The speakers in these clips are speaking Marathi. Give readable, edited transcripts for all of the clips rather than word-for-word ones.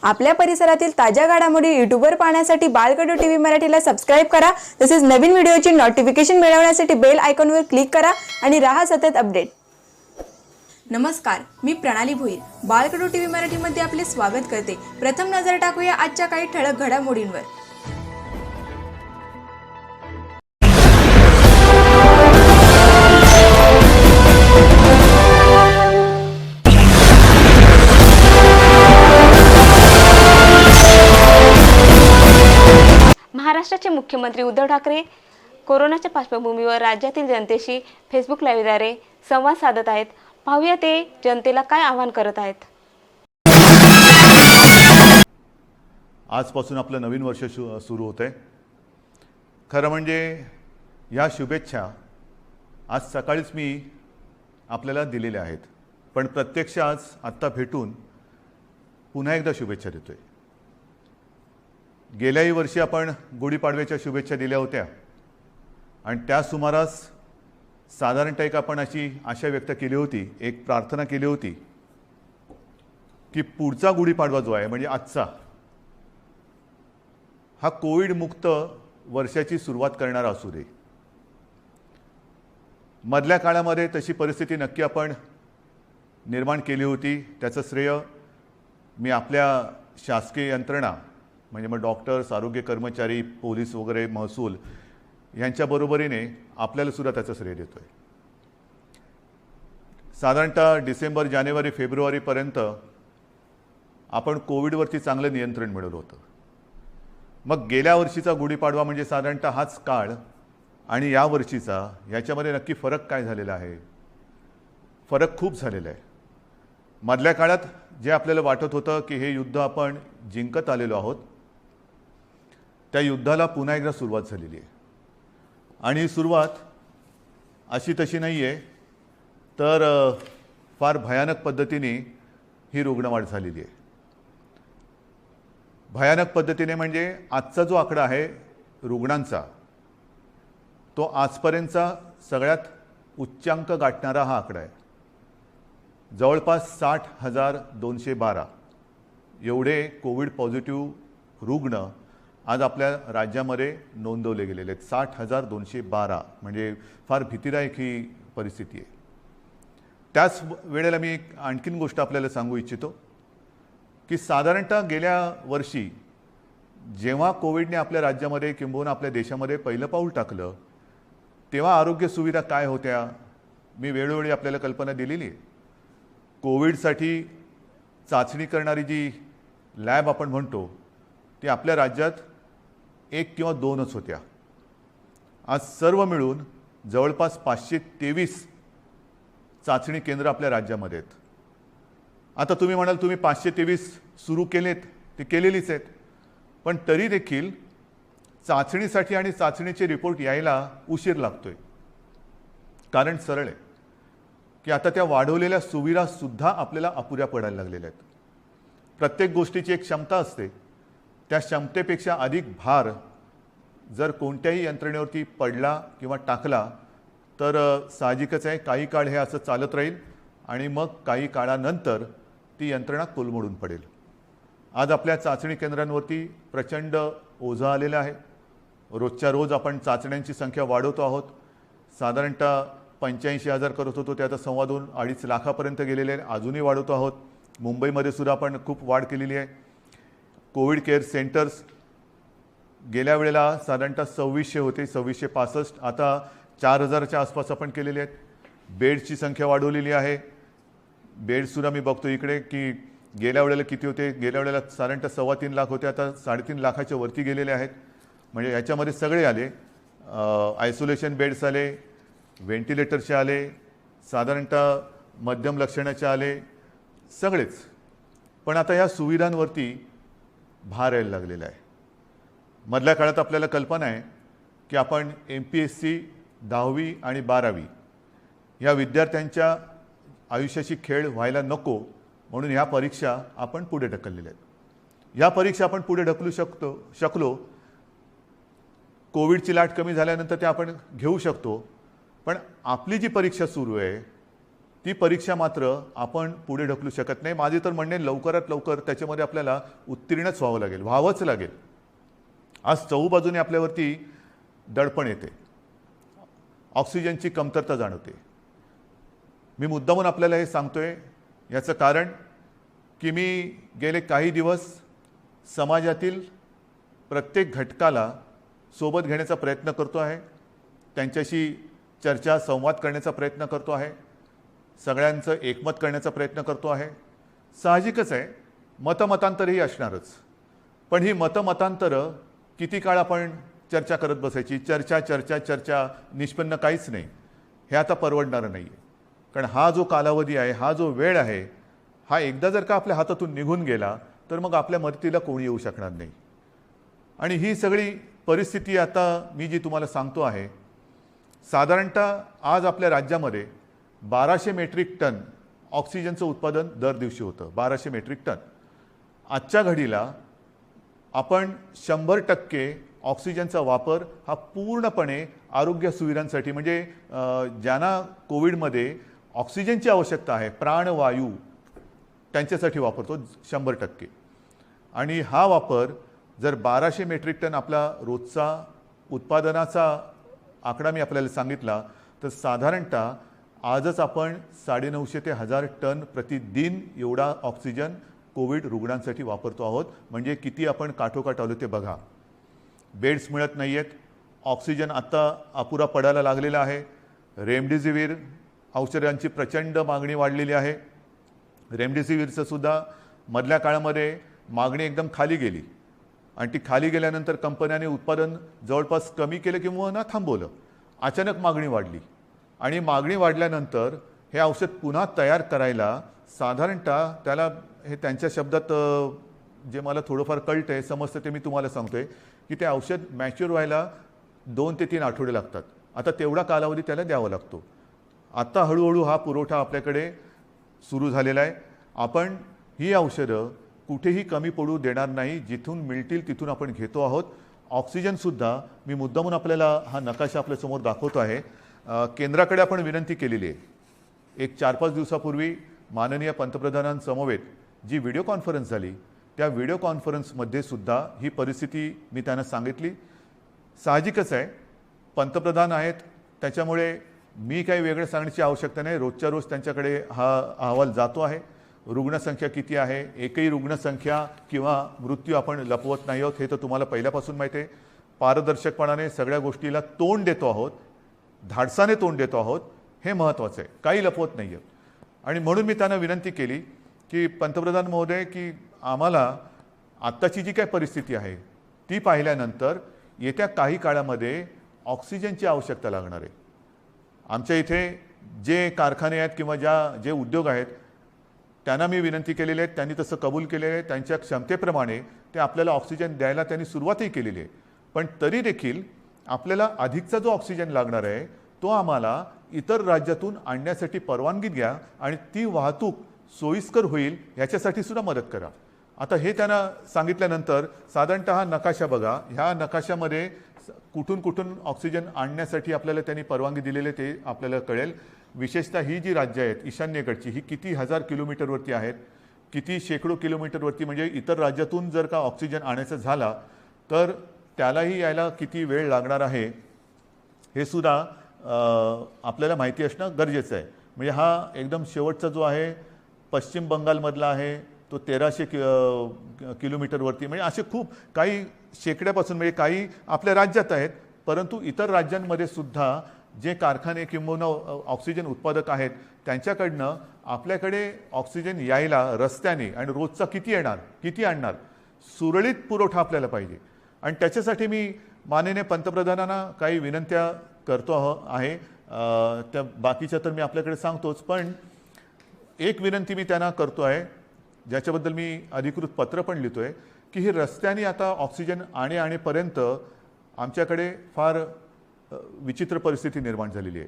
आपल्या परिसरातील ताज्या घडामोडी यूट्यूबवर पाहण्यासाठी बालकडू टीव्ही मराठीला सबस्क्राईब करा। तसेच नवीन व्हिडिओची नोटिफिकेशन मिळवण्यासाठी बेल आयकॉनवर क्लिक करा आणि राहा सतत अपडेट। नमस्कार, मी प्रणाली भोईर बालकडू टीव्ही मराठीमध्ये आपले स्वागत करते। प्रथम नजर टाकूया आजच्या काही ठळक घडामोडींवर। महाराष्ट्राचे मुख्यमंत्री उद्धव ठाकरे कोरोनाच्या पार्श्वभूमीवर राज्यातील जनतेशी फेसबुक लाईव्हद्वारे संवाद साधत आहेत। पाहूया ते जनतेला काय आवाहन करत आहेत। आजपासून आपलं नवीन वर्ष सुरू होतंय। खरं म्हणजे या शुभेच्छा आज सकाळीच मी आपल्याला दिलेल्या आहेत, पण प्रत्यक्ष आज आत्ता भेटून पुन्हा एकदा शुभेच्छा देतोय। गेल्याही वर्षी आपण गुढीपाडव्याच्या शुभेच्छा दिल्या होत्या आणि त्या सुमारास साधारणतः एक आपण अशी आशा व्यक्त केली होती, एक प्रार्थना केली होती की पुढचा गुढीपाडवा जो आहे म्हणजे आजचा हा कोविड मुक्त वर्षाची सुरुवात करणारा असू दे। मधल्या काळामध्ये तशी परिस्थिती नक्की आपण निर्माण केली होती। त्याचं श्रेय मी आपल्या शासकीय यंत्रणा म्हणजे मग डॉक्टर्स, आरोग्य कर्मचारी, पोलीस वगैरे, महसूल यांच्या बरोबरीने आपल्याला सुद्धा त्याचं श्रेय देतोय। साधारणतः डिसेंबर, जानेवारी, फेब्रुवारीपर्यंत आपण कोविडवरती चांगलं नियंत्रण मिळवलं होतं। मग गेल्या वर्षीचा गुढीपाडवा म्हणजे साधारणतः हाच काळ आणि या वर्षीचा याच्यामध्ये नक्की फरक काय झालेला आहे? फरक खूप झालेला आहे। मधल्या काळात जे आपल्याला वाटत होतं की हे युद्ध आपण जिंकत आलेलो आहोत, त्या युद्धाला पुन्हा एकदा सुरुवात झालेली आहे आणि ही सुरुवात अशी तशी नाही आहे, तर फार भयानक पद्धतीने ही रुग्णवाढ झालेली आहे। भयानक पद्धतीने म्हणजे आजचा जो आकडा आहे रुग्णांचा, तो आजपर्यंतचा सगळ्यात उच्चांक गाठणारा हा आकडा आहे। जवळपास 60,212 एवढे कोविड पॉझिटिव्ह रुग्ण आज आपल्या राज्यामध्ये नोंदवले गेलेले आहेत। 60,212 म्हणजे फार भीतीदायक ही परिस्थिती आहे। त्याच वेळेला मी एक आणखीन गोष्ट आपल्याला सांगू इच्छितो की साधारणतः गेल्या वर्षी जेव्हा कोविडने आपल्या राज्यामध्ये किंबहुना आपल्या देशामध्ये पहिलं पाऊल टाकलं, तेव्हा आरोग्य सुविधा काय होत्या मी वेळोवेळी आपल्याला कल्पना दिलेली आहे। कोविडसाठी चाचणी करणारी जी लॅब आपण म्हणतो ती आपल्या राज्यात 1 किंवा 2च होत्या। आज सर्व मिळून जवळपास 523 चाचणी केंद्र आपल्या राज्यामध्ये आहेत। आता तुम्ही म्हणाल तुम्ही 523 सुरू केलेत, ते केलेलीच आहेत, पण तरी देखील चाचणीसाठी आणि चाचणीचे रिपोर्ट यायला उशीर लागतोय। कारण सरळ आहे की आता त्या वाढवलेल्या सुविधा सुद्धा आपल्याला अपुऱ्या पडायला लागलेल्या आहेत। प्रत्येक गोष्टीची एक क्षमता असते, त्या क्षमतेपेक्षा अधिक भार जर कोणत्याही यंत्रणेवरती पडला किंवा टाकला तर साहजिकच आहे काही काळ हे असं चालत राहील आणि मग काही काळानंतर ती यंत्रणा कोलमडून पडेल। आज आपल्या चाचणी केंद्रांवरती प्रचंड ओझं आलेलं आहे। रोजच्या रोज आपण चाचण्यांची संख्या वाढवतो आहोत। साधारणतः 85,000 करत होतो, ते आता 2.25 लाखापर्यंत गेलेले आहे। अजूनही वाढवतो आहोत। मुंबईमध्ये सुद्धा आपण खूप वाढ केलेली आहे। कोविड केअर सेंटर्स गेल्या वेळेला साधारणतः 2600 होते, 2665, आता 4000च्या आसपास आपण केलेले आहेत। बेडची संख्या वाढवलेली आहे। बेडसुद्धा मी बघतो इकडे की गेल्या वेळेला किती होते, गेल्या वेळेला साधारणतः 3.25 लाख होते, आता 3.5 लाखाच्या वरती गेलेले आहेत। म्हणजे याच्यामध्ये सगळे आले, आयसोलेशन बेड्स आले, व्हेंटिलेटरचे आले, साधारणतः मध्यम लक्षणाचे आले, सगळेच। पण आता या सुविधांवरती भार यायला लागलेला आहे। मधल्या काळात आपल्याला कल्पना आहे की आपण MPSC 10वी आणि 12वी या विद्यार्थ्यांच्या आयुष्याची खेळ व्हायला नको म्हणून ह्या परीक्षा आपण पुढे ढकललेल्या आहेत। या परीक्षा आपण पुढे ढकलू शकलो, कोविडची लाट कमी झाल्यानंतर ते आपण घेऊ शकतो, पण आपली जी परीक्षा सुरू आहे ती परीक्षा मात्र आपण पुढे ढकलू शकत नाही. माझे तर म्हणणे लवकरात लवकर त्याच्यामध्ये आपल्याला उत्तीर्णच व्हावं लागेल, व्हावंच लागेल. आज चहूबाजूने आपल्यावरती दडपण येते, ऑक्सिजनची कमतरता जाणवते. मी मुद्दामून आपल्याला हे सांगतोय याचं कारण की मी गेले काही दिवस समाजातील प्रत्येक घटकाला सोबत घेण्याचा प्रयत्न करतो आहे, त्यांच्याशी चर्चा संवाद करण्याचा प्रयत्न करतो आहे, सगळ्यांचं एकमत करण्याचा प्रयत्न करतो आहे. साहजिकच आहे, मतमतांतरही असणारच, पण ही मतमतांतरं किती काळ आपण चर्चा करत बसायची? चर्चा चर्चा चर्चा, निष्पन्न काहीच नाही. हे आता परवडणारं नाही आहे. कारण हा जो कालावधी आहे, हा जो वेळ आहे, हा एकदा जर का आपल्या हातातून निघून गेला तर मग आपल्या मदतीला कोणी येऊ शकणार नाही. आणि ही सगळी परिस्थिती आता मी जी तुम्हाला सांगतो आहे, साधारणतः आज आपल्या राज्यामध्ये 1200 मेट्रिक टन ऑक्सिजनचं उत्पादन दर दिवशी होतं. 1200 मेट्रिक टन. आजच्या घडीला आपण 100% ऑक्सिजनचा वापर हा पूर्णपणे आरोग्य सुविधांसाठी, म्हणजे ज्यांना कोविडमध्ये ऑक्सिजनची आवश्यकता आहे, प्राणवायू, त्यांच्यासाठी वापरतो 100%. आणि हा वापर जर 1200 मेट्रिक टन आपला रोजचा उत्पादनाचा आकडा मी आपल्याला सांगितला, तर साधारणतः आजच आपण 950 ते 1000 टन प्रतिदिन एवढा ऑक्सिजन कोविड रुग्णांसाठी वापरतो आहोत. म्हणजे किती आपण काठोकाठ आलो ते बघा. बेड्स मिळत नाही आहेत, ऑक्सिजन आत्ता अपुरा पडायला लागलेला आहे. रेमडेसिवीर औषधांची प्रचंड मागणी वाढलेली आहे. रेमडेसिवीरचं सुद्धा मधल्या काळामध्ये मागणी एकदम खाली गेली आणि ती खाली गेल्यानंतर कंपन्यांनी उत्पादन जवळपास कमी केलं किंवा ना थांबवलं. अचानक मागणी वाढली आणि मागणी वाढल्यानंतर हे औषध पुन्हा तयार करायला साधारणतः त्याला, हे त्यांच्या शब्दात जे मला थोडंफार कळतं आहे, समजतं ते मी तुम्हाला सांगतोय, की ते औषध मॅच्युअर व्हायला 2 ते 3 आठवडे लागतात. आता तेवढा कालावधी त्याला द्यावा लागतो. आता हळूहळू हा पुरवठा आपल्याकडे सुरू झालेला आहे. आपण ही औषधं कुठेही कमी पडू देणार नाही. जिथून मिळतील तिथून आपण घेतो आहोत. ऑक्सिजनसुद्धा मी मुद्दामून आपल्याला हा नकाशा आपल्यासमोर दाखवतो आहे. केंद्राकडे आपण विनंती केलेली आहे. एक 4-5 दिवसापूर्वी माननीय पंतप्रधानांसमवेत जी व्हिडिओ कॉन्फरन्स झाली, त्या व्हिडिओ कॉन्फरन्समध्ये सुद्धा ही परिस्थिती मी त्यांना सांगितली. साहजिकच आहे, पंतप्रधान आहेत, त्याच्यामुळे मी काही वेगळं सांगण्याची आवश्यकता नाही. रोजच्या रोज त्यांच्याकडे हा अहवाल जातो आहे. रुग्णसंख्या किती आहे, एकही रुग्णसंख्या किंवा मृत्यू आपण लपवत नाही आहोत, हे तर तुम्हाला पहिल्यापासून माहिती आहे. पारदर्शकपणाने सगळ्या गोष्टीला तोंड देतो आहोत, धाडसाने तोंड देतो आहोत, हे महत्त्वाचं आहे. काही लपवत नाही आहे. आणि म्हणून मी त्यांना विनंती केली की पंतप्रधान महोदय, की आम्हाला आत्ताची जी काय परिस्थिती आहे ती पाहिल्यानंतर येत्या काही काळामध्ये ऑक्सिजनची आवश्यकता लागणार आहे. आमच्या इथे जे कारखाने आहेत किंवा जे उद्योग आहेत त्यांना मी विनंती केलेली आहे, त्यांनी तसं कबूल केलेलं आहे. त्यांच्या क्षमतेप्रमाणे ते आपल्याला ऑक्सिजन द्यायला त्यांनी सुरुवातही केलेली आहे. पण तरी देखील आपल्याला अधिकचा जो ऑक्सिजन लागणार आहे तो आम्हाला इतर राज्यातून आणण्यासाठी परवानगी द्या आणि ती वाहतूक सोयीस्कर होईल याच्यासाठी सुद्धा मदत करा. आता हे त्यांना सांगितल्यानंतर साधारणतः हा नकाशा बघा. ह्या नकाशामध्ये कुठून कुठून ऑक्सिजन आणण्यासाठी आपल्याला त्यांनी परवानगी दिलेले ते आपल्याला कळेल. विशेषतः ही जी राज्य आहेत ईशान्येकडची, ही किती 1000 किलोमीटरवरती आहेत, किती शेकडो किलोमीटरवरती. म्हणजे इतर राज्यातून जर का ऑक्सिजन आणायचं झाला तर त्यालाही यायला किती वेळ लागणार आहे हे सुद्धा आपल्याला माहिती असणं गरजेचं आहे. म्हणजे हा एकदम शेवटचा जो आहे पश्चिम बंगालमधला आहे तो 1300 किलोमीटरवरती. म्हणजे असे खूप काही शेकड्यापासून, म्हणजे काही आपल्या राज्यात आहेत, परंतु इतर राज्यांमध्ये सुद्धा जे कारखाने किंवा ऑक्सिजन उत्पादक आहेत त्यांच्याकडनं आपल्याकडे ऑक्सिजन यायला रस्त्याने आणि रोजचा किती येणार, किती आणणार, सुरळीत पुरवठा आपल्याला पाहिजे. आणि त्याच्यासाठी मी माननीय पंतप्रधानांना काही विनंत्या करतो आहे. त्या बाकीच्या तर मी आपल्याकडे सांगतोच, पण एक विनंती मी त्यांना करतो आहे, ज्याच्याबद्दल मी अधिकृत पत्र पण लिहितो आहे, की ही रस्त्याने आता ऑक्सिजन आणेपर्यंत आमच्याकडे फार विचित्र परिस्थिती निर्माण झालेली आहे.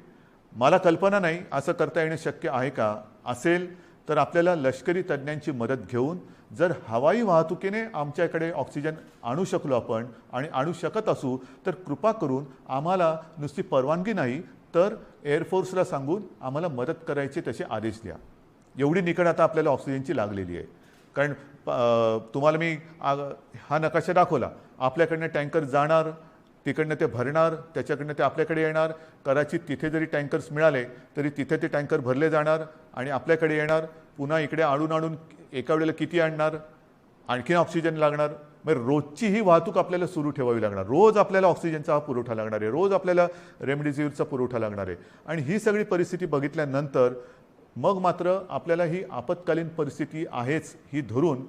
मला कल्पना नाही असं करता येणं शक्य आहे का. असेल तर आपल्याला लष्करी तज्ज्ञांची मदत घेऊन जर हवाई वाहतुकीने आमच्याकडे ऑक्सिजन आणू शकलो आपण आणि आणू शकत असू तर कृपा करून आम्हाला नुसती परवानगी नाही तर एअरफोर्सला सांगून आम्हाला मदत करायचे तसे आदेश द्या. एवढी निकड आता आपल्याला ऑक्सिजनची लागलेली आहे. कारण तुम्हाला मी हा नकाशा दाखवला. आपल्याकडनं टँकर जाणार, तिकडनं ते भरणार, त्याच्याकडनं ते आपल्याकडे येणार. कदाचित तिथे जरी टँकर्स मिळाले तरी तिथे ते टँकर भरले जाणार आणि आपल्याकडे येणार. पुन्हा इकडे आणून एका वेळेला किती आणणार, आणखीन ऑक्सिजन लागणार. मग रोजची ही वाहतूक आपल्याला सुरू ठेवावी लागणार. रोज आपल्याला ऑक्सिजनचा हा पुरवठा लागणार आहे, रोज आपल्याला रेमडेसिवीरचा पुरवठा लागणार आहे. आणि ही सगळी परिस्थिती बघितल्यानंतर मग मात्र आपल्याला ही आपत्कालीन परिस्थिती आहेच ही धरून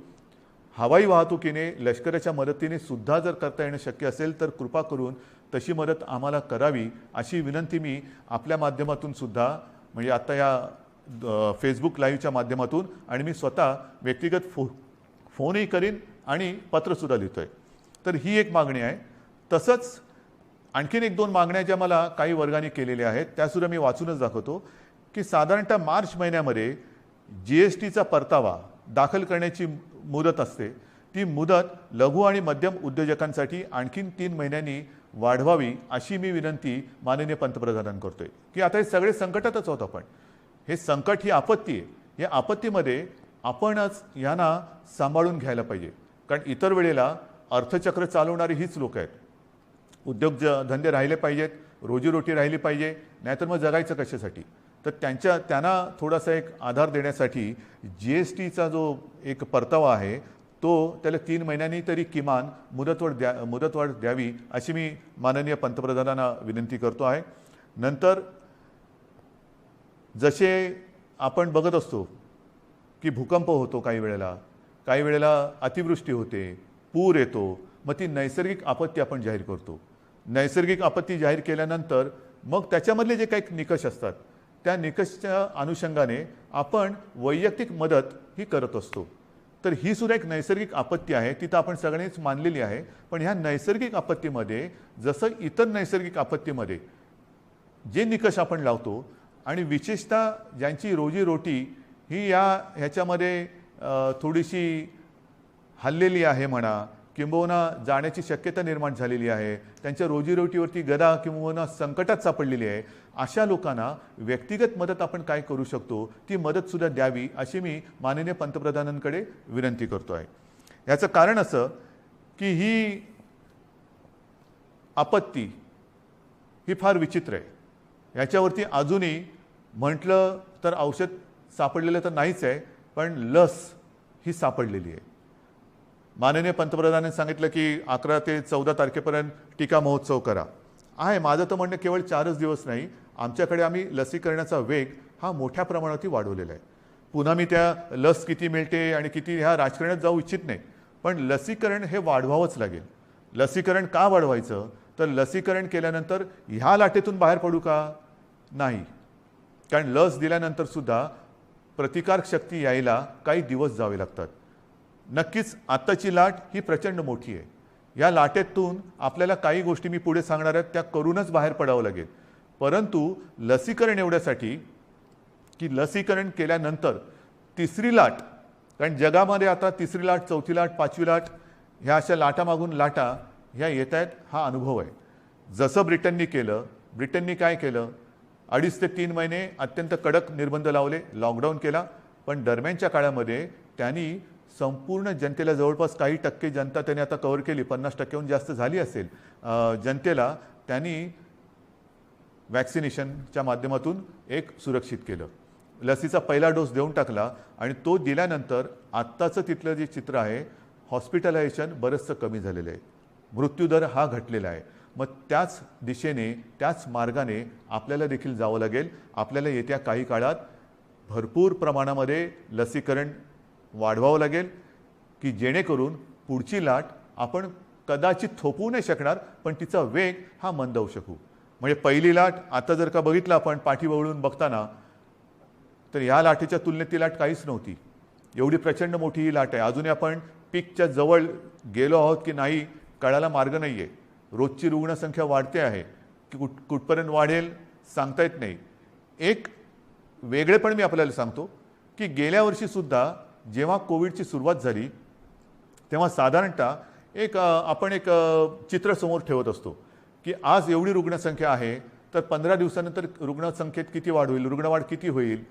हवाई वाहतुकीने लष्कराच्या मदतीने सुद्धा जर करता येणं शक्य असेल तर कृपा करून तशी मदत आम्हाला करावी अशी विनंती मी आपल्या माध्यमातून सुद्धा, म्हणजे आता या फेसबुक लाईव्हच्या माध्यमातून आणि मी स्वतः व्यक्तिगत फोनही करीन आणि पत्रसुद्धा लिहितोय. तर ही एक मागणी आहे. तसंच आणखीन एक दोन मागण्या ज्या मला काही वर्गाने केलेल्या आहेत त्यासुद्धा मी वाचूनच दाखवतो की साधारणतः मार्च महिन्यामध्ये GSTचा परतावा दाखल करण्याची मुदत असते. ती मुदत लघु आणि मध्यम उद्योजकांसाठी आणखीन 3 महिन्यांनी वाढवावी अशी मी विनंती माननीय पंतप्रधानांना करतोय. की आता हे सगळे संकटातच आहोत आपण. हे संकट ही आपत्ती आहे. या आपत्तीमध्ये आपणच यांना सांभाळून घ्यायला पाहिजे. कारण इतर वेळेला अर्थचक्र चालवणारी हीच लोक आहेत. उद्योगधंदे राहिले पाहिजेत, रोजीरोटी राहिली पाहिजे, नाहीतर मग जगायचं कशासाठी. तर त्यांना थोडासा एक आधार देण्यासाठी GSTचा जो एक परतावा आहे तो त्याला 3 महिन्यांनी तरी किमान मुदतवाढ द्यावी अशी मी माननीय पंतप्रधानांना विनंती करतो आहे. नंतर जसे आपण बघत असतो की भूकंप होतो, काही वेळेला अतिवृष्टी होते, पूर येतो, मग ती नैसर्गिक आपत्ती आपण जाहीर करतो. नैसर्गिक आपत्ती जाहीर केल्यानंतर मग त्याच्यामधले जे काही निकष असतात त्या निकषच्या अनुषंगाने आपण वैयक्तिक मदत ही करत असतो. तर ही सुद्धा एक नैसर्गिक आपत्ती आहे, ती तर आपण सगळ्यांनीच मानलेली आहे. पण ह्या नैसर्गिक आपत्तीमध्ये जसं इतर नैसर्गिक आपत्तीमध्ये जे निकष आपण लावतो आणि विशेषतः ज्यांची रोजीरोटी ही ह्याच्यामध्ये थोडीशी हल्लेली आहे म्हणा, किंबहुना जाण्याची शक्यता निर्माण झालेली आहे, त्यांच्या रोजीरोटीवरती गदा किंबहुना संकटात सापडलेली आहे, अशा लोकांना व्यक्तिगत मदत आपण काय करू शकतो ती मदतसुद्धा द्यावी अशी मी माननीय पंतप्रधानांकडे विनंती करतो आहे. याचं कारण असं की ही आपत्ती ही फार विचित्र आहे. याच्यावरती अजूनही म्हटलं तर औषध सापडलेलं तर नाहीच आहे, पण लस ही सापडलेली आहे. माननीय पंतप्रधानांनी सांगितलं की 11 ते 14 तारखेपर्यंत टीका महोत्सव करा. आहे, माझं तर म्हणणं केवळ 4च दिवस नाही, आमच्याकडे आम्ही लसीकरणाचा वेग हा मोठ्या प्रमाणावरती वाढवलेला आहे. पुन्हा मी त्या लस किती मिळते आणि किती ह्या राजकारणात जाऊ इच्छित नाही, पण लसीकरण हे वाढवावंच लागेल. लसीकरण का वाढवायचं तर लसीकरण केल्यानंतर ह्या लाटेतून बाहेर पडू का नाही. कारण लस दिल्यानंतर सुद्धा प्रतिकारक शक्ती यायला काही दिवस जावे लागतात. नक्कीच आत्ताची लाट ही प्रचंड मोठी आहे. या लाटेतून आपल्याला काही गोष्टी मी पुढे सांगणार आहेत त्या करूनच बाहेर पडावं लागेल. परंतु लसीकरण एवढ्यासाठी की लसीकरण केल्यानंतर तिसरी लाट, कारण जगामध्ये आता तिसरी लाट, चौथी लाट, 5वी लाट ह्या अशा लाटामागून लाटा ह्या येत आहेत, हा अनुभव आहे. जसं ब्रिटननी काय केलं, 2.5 ते 3 महिने अत्यंत कडक निर्बंध लावले, लॉकडाऊन केला. पण दरम्यानच्या काळामध्ये त्यांनी संपूर्ण जनतेला, जवळपास काही टक्के जनता त्यांनी आता कव्हर केली, 50%हून जास्त झाली असेल जनतेला, त्यांनी वॅक्सिनेशनच्या माध्यमातून एक सुरक्षित केलं. लसीचा पहिला डोस देऊन टाकला आणि तो दिल्यानंतर आत्ताचं तिथलं जे चित्र आहे, हॉस्पिटलायझेशन बरंचसं कमी झालेलं आहे, मृत्यूदर हा घटलेला आहे. मग त्याच दिशेने, त्याच मार्गाने आपल्याला देखील जावं लागेल. आपल्याला येत्या काही काळात भरपूर प्रमाणामध्ये लसीकरण वाढवावं लागेल की जेणेकरून पुढची लाट आपण कदाचित थोपवू नाही शकणार, पण तिचा वेग हा मंदावू शकू. म्हणजे पहिली लाट आता जर का बघितलं आपण पाठीवळून बघताना, तर ह्या लाटेच्या तुलनेत ती लाट काहीच नव्हती. एवढी प्रचंड मोठी ही लाट आहे. अजूनही आपण पीकच्या जवळ गेलो आहोत की नाही कळायला मार्ग नाही आहे. रोजची रुग्णसंख्या वाढते आहे, की कुठपर्यंत वाढेल सांगता येत नाही. एक वेगळेपण मी आपल्याला सांगतो की गेल्या वर्षीसुद्धा जेव्हा कोविडची सुरुवात झाली तेव्हा साधारणतः आपण एक चित्र समोर ठेवत असतो की आज एवढी रुग्णसंख्या आहे, तर 15 दिवसानंतर रुग्णसंख्येत किती वाढ होईल, रुग्णवाढ किती होईल,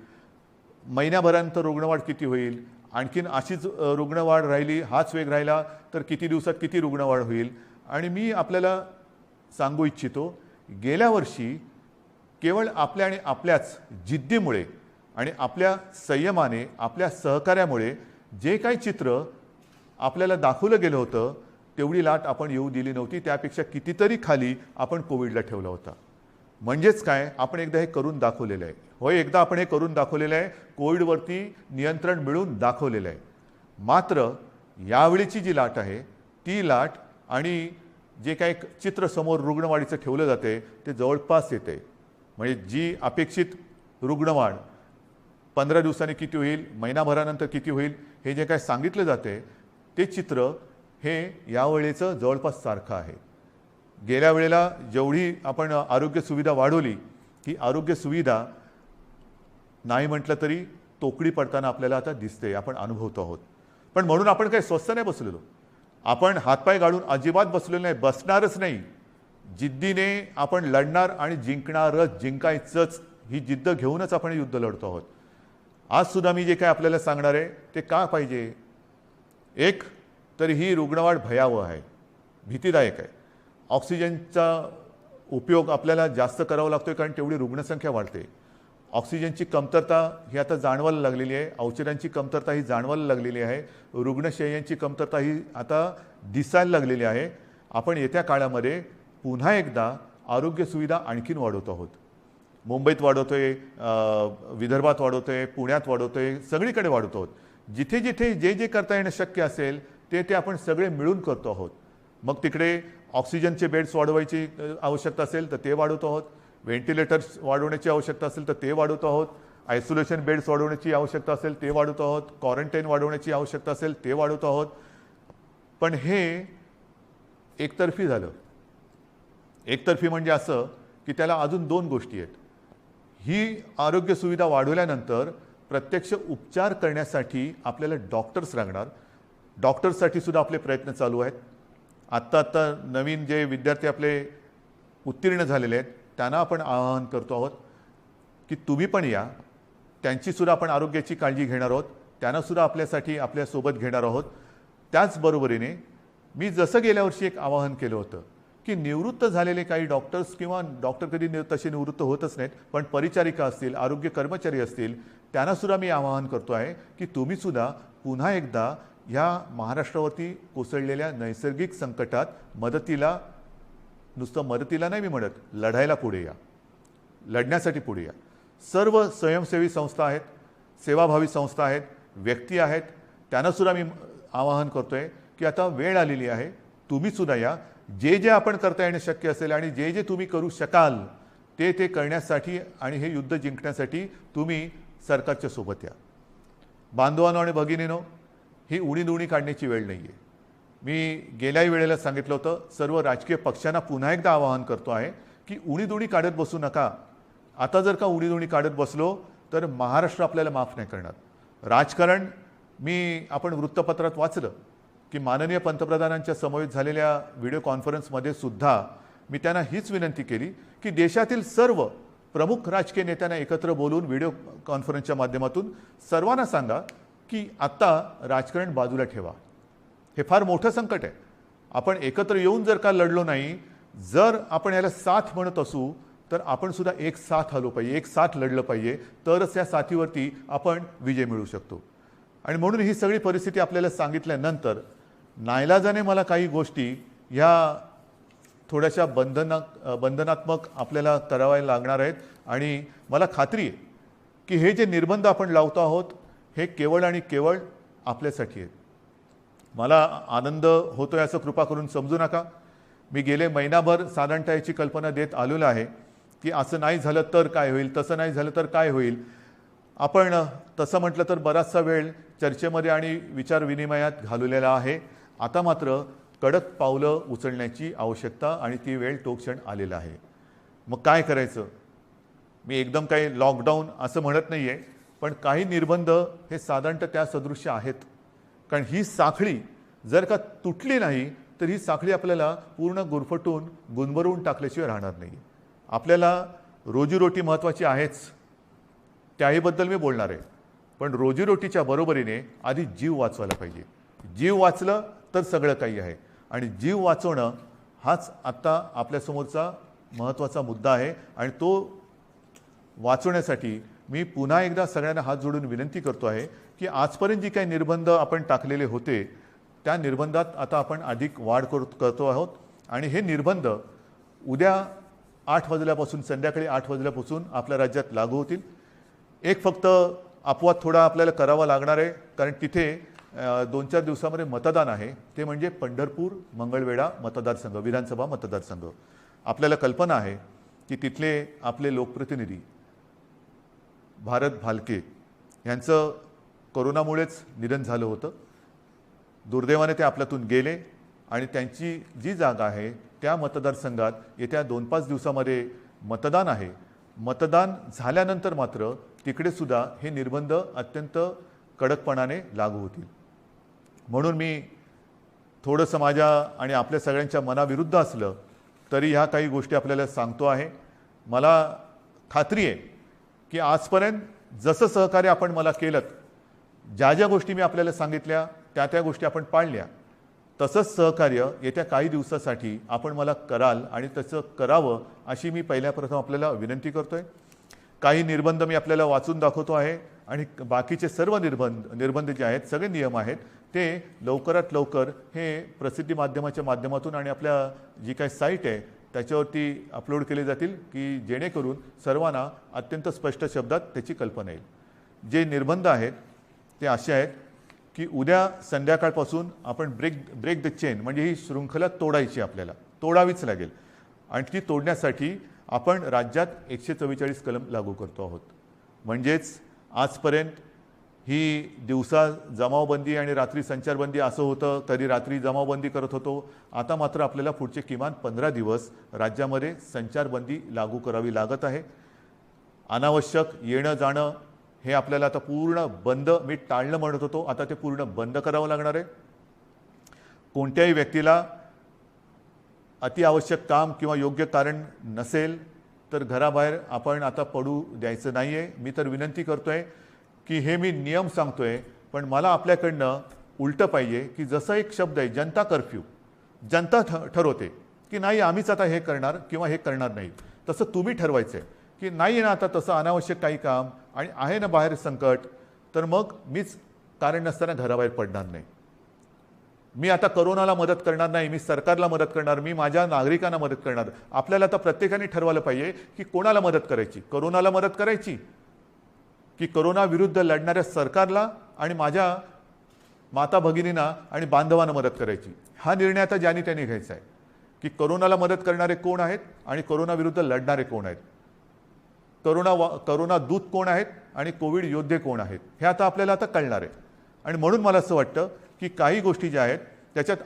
महिन्याभरानंतर रुग्णवाढ किती होईल, आणखीन अशीच रुग्णवाढ राहिली, हाच वेग राहिला तर किती दिवसात किती रुग्णवाढ होईल. आणि मी आपल्याला सांगू इच्छितो, गेल्या वर्षी केवळ आपल्या आणि आपल्याच जिद्दीमुळे आणि आपल्या संयमाने, आपल्या सहकार्यामुळे जे काही चित्र आपल्याला दाखवलं गेलं होतं तेवढी लाट आपण येऊ दिली नव्हती. त्यापेक्षा कितीतरी खाली आपण कोविडला ठेवला होता. म्हणजेच काय, आपण एकदा हे करून दाखवलेलं आहे. होय, एकदा आपण हे करून दाखवलेलं आहे, कोविडवरती नियंत्रण मिळवून दाखवलेलं आहे. मात्र यावेळीची जी लाट आहे ती लाट आणि जे काही चित्र समोर रुग्णवाढीचं ठेवलं जाते ते जवळपास येते. म्हणजे जी अपेक्षित रुग्णवाढ 15 दिवसांनी किती होईल, महिनाभरानंतर किती होईल, हे जे काय सांगितलं जाते ते चित्र हे यावेळेचं जवळपास सारखं आहे. गेल्या वेळेला जेवढी आपण आरोग्य सुविधा वाढवली, ही आरोग्य सुविधा नाही म्हटलं तरी तोकडी पडताना आपल्याला आता दिसते, आपण अनुभवतो आहोत. पण म्हणून आपण काही स्वस्थ नाही बसलेलो, आपण हातपाय गाळून अजिबात बसलेलो नाही, बसणारच नाही. जिद्दीने आपण लढणार आणि जिंकणारच, जिंकायचंच ही जिद्द घेऊनच आपण युद्ध लढतो आहोत. आज सुद्धा मी जे काय आपल्याला सांगणार आहे ते का पाहिजे. एक तर ही रुग्णवाढ भयावह आहे, भीतीदायक आहे. ऑक्सिजनचा उपयोग आपल्याला जास्त करावा लागतोय कारण तेवढी रुग्णसंख्या वाढते. ऑक्सिजनची कमतरता ही आता जाणवायला लागलेली आहे, औषधांची कमतरता ही जाणवायला लागलेली आहे, रुग्णशय्यांची कमतरता ही आता दिसायला लागलेली आहे. आपण येत्या काळामध्ये पुन्हा एकदा आरोग्य सुविधा आणखीन वाढवतो आहोत. मुंबईत वाढवतोय, विदर्भात वाढवतोय, पुण्यात वाढवतोय, सगळीकडे वाढवतो आहोत. जिथे जिथे जे जे करता येणं शक्य असेल ते आपण सगळे मिळून करतो आहोत. मग तिकडे ऑक्सिजनचे बेड्स वाढवायची आवश्यकता असेल तर ते वाढवतो आहोत, व्हेंटिलेटर्स वाढवण्याची आवश्यकता असेल तर ते वाढवतो आहोत, आयसोलेशन बेड्स वाढवण्याची आवश्यकता असेल ते वाढवतो आहोत, क्वारंटाईन वाढवण्याची आवश्यकता असेल ते वाढवतो आहोत. पण हे एकतर्फी झालं. एकतर्फी म्हणजे असं की त्याला अजून दोन गोष्टी आहेत. ही आरोग्य सुविधा वाढवल्यानंतर प्रत्यक्ष उपचार करण्यासाठी आपल्याला डॉक्टर्स लागणार. डॉक्टर्ससाठी सुद्धा आपले प्रयत्न चालू आहेत. आत्ता नवीन जे विद्यार्थी आपले उत्तीर्ण झालेले आहेत त्यांना आपण आवाहन करतो आहोत की तुम्ही पण या, त्यांचीसुद्धा आपण आरोग्याची काळजी घेणार आहोत, त्यांनासुद्धा आपल्यासाठी आपल्यासोबत घेणार आहोत. त्याचबरोबरीने मी जसं गेल्या वर्षी एक आवाहन केलं होतं की निवृत्त झालेले काही डॉक्टर्स किंवा डॉक्टर कधी तसे निवृत्त होतच नाहीत, पण परिचारिका असतील, आरोग्य कर्मचारी असतील, त्यांनासुद्धा मी आवाहन करतो आहे की तुम्हीसुद्धा पुन्हा एकदा ह्या महाराष्ट्रावरती कोसळलेल्या नैसर्गिक संकटात मदतीला, नुसतं मदतीला नाही मी म्हणत, लढायला पुढे या, लढण्यासाठी पुढे या. सर्व स्वयंसेवी संस्था आहेत, सेवाभावी संस्था आहेत, व्यक्ती आहेत, त्यांनासुद्धा मी आवाहन करतो आहे की आता वेळ आलेली आहे, तुम्हीसुद्धा या. जे जे आपण करता येणं शक्य असेल आणि जे जे तुम्ही करू शकाल ते करण्यासाठी आणि हे युद्ध जिंकण्यासाठी तुम्ही सरकारच्या सोबत या. बांधवांनो आणि भगिनीनो, ही उणी काढण्याची वेळ नाही आहे. मी गेल्याही वेळेला सांगितलं होतं, सर्व राजकीय पक्षांना पुन्हा एकदा आवाहन करतो आहे की उणी काढत बसू नका. आता जर का उणी काढत बसलो तर महाराष्ट्र आपल्याला माफ नाही करणार. राजकारण आपण वृत्तपत्रात वाचलं की माननीय पंतप्रधानांच्या समवेत झालेल्या व्हिडिओ कॉन्फरन्समध्ये सुद्धा मी त्यांना हीच विनंती केली की देशातील सर्व प्रमुख राजकीय नेत्यांना एकत्र बोलून व्हिडिओ कॉन्फरन्सच्या माध्यमातून सर्वांना सांगा की आत्ता राजकारण बाजूला ठेवा. हे फार मोठं संकट आहे. आपण एकत्र येऊन जर का लढलो नाही, जर आपण याला साथ म्हणत असू तर आपण सुद्धा एक साथ आलो पाहिजे, एक साथ लढलं पाहिजे, तरच या साथीवरती आपण विजय मिळवू शकतो. आणि म्हणून ही सगळी परिस्थिती आपल्याला सांगितल्यानंतर नाईलाजाने मला काही गोष्टी ह्या थोड्याशा बंधनात्मक आपल्याला कराव्या लागणार आहेत. आणि मला खात्री आहे की हे जे निर्बंध आपण लावतो आहोत हे केवळ आणि केवळ आपल्यासाठी आहेत. मला आनंद होतोय असं कृपा करून समजू नका. मी गेले महिनाभर साधारणतः याची कल्पना देत आलेलो आहे की असं नाही झालं तर काय होईल, तसं नाही झालं तर काय होईल. आपण तसं म्हटलं तर बराचसा वेळ चर्चेमध्ये आणि विचारविनिमयात घालवलेला आहे. आता मात्र कडक पावलं उचलण्याची आवश्यकता आणि ती वेळ तो क्षण आलेला आहे. मग काय करायचं. मी एकदम काही लॉकडाऊन असं म्हणत नाही आहे, पण काही निर्बंध हे साधारणतः त्या सदृश्य आहेत. कारण ही साखळी जर का तुटली नाही तर ही साखळी आपल्याला पूर्ण गुरफटून गुंबरवून टाकल्याशिवाय राहणार नाही. आपल्याला रोजीरोटी महत्त्वाची आहेच, त्याहीबद्दल मी बोलणार आहे. पण रोजीरोटीच्या बरोबरीने आधी जीव वाचवायला पाहिजे. जीव वाचलं तर सगळं काही आहे. आणि जीव वाचवणं हाच आत्ता आपल्यासमोरचा महत्त्वाचा मुद्दा आहे. आणि तो वाचवण्यासाठी मी पुन्हा एकदा सगळ्यांना हात जोडून विनंती करतो आहे की आजपर्यंत जी काही निर्बंध आपण टाकलेले होते त्या निर्बंधात आता आपण अधिक वाढ करतो आहोत. आणि हे निर्बंध उद्या 8 वाजल्यापासून, संध्याकाळी 8 वाजल्यापासून आपल्या राज्यात लागू होतील. एक फक्त अपवाद थोडा आपल्याला करावा लागणार आहे, कारण तिथे 2-4 दिवसामध्ये मतदान आहे. ते म्हणजे पंढरपूर मंगळवेढा मतदारसंघ, विधानसभा मतदारसंघ. आपल्याला कल्पना आहे की तिथले आपले लोकप्रतिनिधी भारत भालके यांचं कोरोनामुळेच निधन झालं होतं. दुर्दैवाने ते आपल्यातून गेले आणि त्यांची जी जागा आहे त्या मतदारसंघात येत्या 2-5 दिवसामध्ये मतदान आहे. मतदान झाल्यानंतर मात्र तिकडे सुद्धा हे निर्बंध अत्यंत कडकपणाने लागू होतील. म्हणून मी थोडंसं माझ्या आणि आपल्या सगळ्यांच्या मनाविरुद्ध असलं तरी ह्या काही गोष्टी आपल्याला सांगतो आहे. मला खात्री आहे की आजपर्यंत जसं सहकार्य आपण मला केलं, ज्या ज्या गोष्टी मी आपल्याला सांगितल्या त्या गोष्टी आपण पाळल्या, तसंच सहकार्य येत्या काही दिवसासाठी आपण मला कराल आणि तसं करावं अशी मी पहिल्याप्रथम आपल्याला विनंती करतो आहे. काही निर्बंध मी आपल्याला वाचून दाखवतो आहे आणि बाकीचे सर्व निर्बंध जे आहेत, सगळे नियम आहेत, ते लवकरात लवकर हे प्रसिद्धी माध्यमाच्या माध्यमातून आणि आपल्या जी काही साईट आहे त्याच्यावरती अपलोड केले जातील की जेणेकरून सर्वांना अत्यंत स्पष्ट शब्दात त्याची कल्पना येईल. जे निर्बंध आहेत ते असे आहेत की उद्या संध्याकाळपासून आपण ब्रेक द चेन म्हणजे ही शृंखला तोडायची, आपल्याला तोडावीच लागेल. आणि ती तोडण्यासाठी आपण राज्यात 144 कलम लागू करतो आहोत. म्हणजेच आजपर्यंत ही दिवसा जमावबंदी आणि रात्री संचारबंदी असं होतं, कधी रात्री जमावबंदी करत होतो. आता मात्र आपल्याला पुढचे किमान 15 दिवस राज्यामध्ये संचारबंदी लागू करावी लागत आहे. अनावश्यक येणं जाणं हे आपल्याला आता पूर्ण बंद, मी टाळणं म्हणत होतो, आता ते पूर्ण बंद करावं लागणार आहे. कोणत्याही व्यक्तीला अतिआवश्यक काम किंवा योग्य कारण नसेल तर घराबाहेर आपण आता पडू द्यायचं नाही आहे. मी तर विनंती करतो आहे की हे मी नियम सांगतो आहे, पण मला आपल्याकडनं उलटं पाहिजे की जसं एक शब्द आहे जनता कर्फ्यू, जनता ठरवते की नाही आम्हीच आता हे करणार किंवा हे करणार नाही, तसं तुम्ही ठरवायचं आहे की नाही ना आता तसं अनावश्यक काही काम आणि आहे ना बाहेर संकट, तर मग मीच कारण नसताना घराबाहेर पडणार नाही. मी आता कोरोनाला मदत करणार नाही, मी सरकारला मदत करणार, मी माझ्या नागरिकांना मदत करणार. आपल्याला आता प्रत्येकाने ठरवलं पाहिजे की कोणाला मदत करायची, कोरोनाला मदत करायची की कोरोना विरुद्ध लढणाऱ्या सरकारला आणि माझ्या माता भगिनींना आणि बांधवांना मदत करायची. हा निर्णय आता ज्यांनी त्यांनी घ्यायचा आहे की कोरोनाला मदत करणारे कोण आहेत आणि कोरोना विरुद्ध लढणारे कोण आहेत, कोरोना दूत कोण आहेत आणि कोविड योद्धे कोण आहेत, हे आता आपल्याला आता कळणार आहे. आणि म्हणून मला असं वाटतं की काही गोष्टी ज्या आहेत त्याच्यात